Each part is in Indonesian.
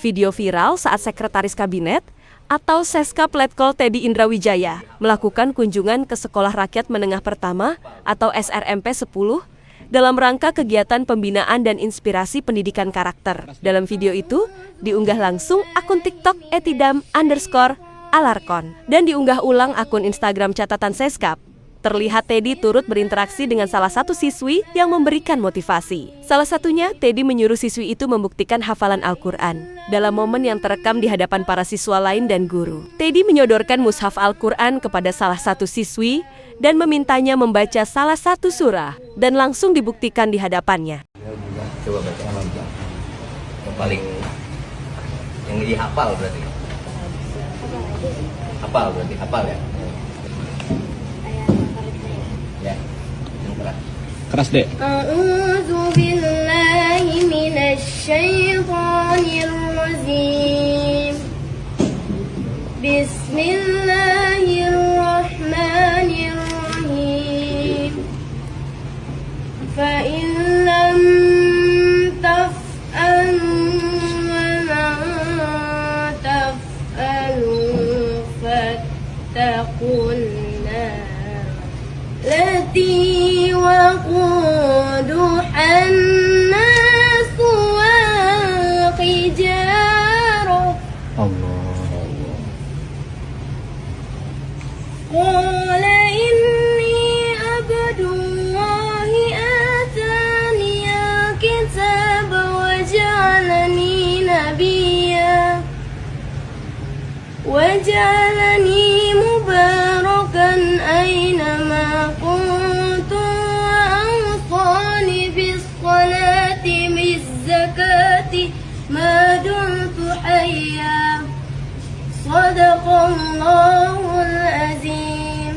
Video viral saat Sekretaris Kabinet atau Seskap Letkol Teddy Indrawijaya melakukan kunjungan ke Sekolah Rakyat Menengah Pertama atau SRMP 10 dalam rangka kegiatan pembinaan dan inspirasi pendidikan karakter. Dalam video itu diunggah langsung akun TikTok @etidam_alarkon dan diunggah ulang akun Instagram catatan Seskap. Terlihat Teddy turut berinteraksi dengan salah satu siswi yang memberikan motivasi. Salah satunya, Teddy menyuruh siswi itu membuktikan hafalan Al-Quran. Dalam momen yang terekam di hadapan para siswa lain dan guru, Teddy menyodorkan mushaf Al-Quran kepada salah satu siswi dan memintanya membaca salah satu surah dan langsung dibuktikan di hadapannya. Coba baca yang paling yang dihafal berarti. Hafal ya. Ya, yang keras deh. A'udzu billahi minasy syaithanir rajim. Bismillahirrahmanirrahim. Fa in lam taf'alu wa ma taf'alu fattaqun التي وقودها الناس والحجارة قال إني عبد الله آتاني الكتاب وجعلني نبيا وجعلني مباركا أينما كنت وأوصاني بالصلاة والزكاة ما دمت حيا صدق الله العظيم.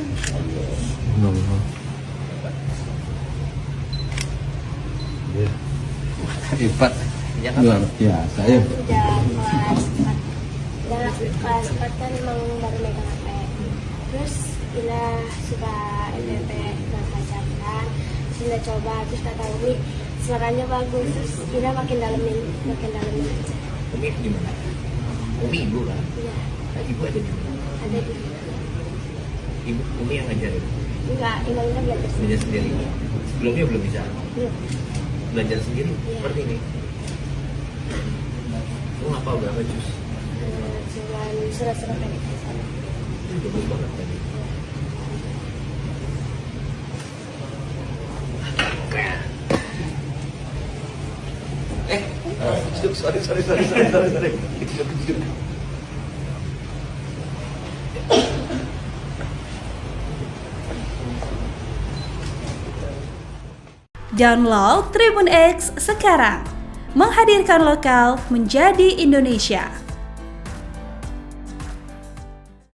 Hebat. Luar biasa ya. Udah kelas 4 kan emang baru megang HP. Terus Ina suka LPP baca kan, Ina coba, terus kata Umi suaranya bagus, terus Ina makin dalemin aja. Umi gimana? Umi ibu kan? Iya. Nah, ibu ada di mana? Ada di. Ibu Umi yang ngajarin? Enggak, Ina belajar sendiri. Belajar sendiri. Sebelumnya belum bisa. Iya. Belajar sendiri seperti ini. Lu ngapal berapa juz? Cuman surat-surat pendek. Itu bagus banget tadi. Sorry. Download Tribun X sekarang, menghadirkan lokal menjadi Indonesia.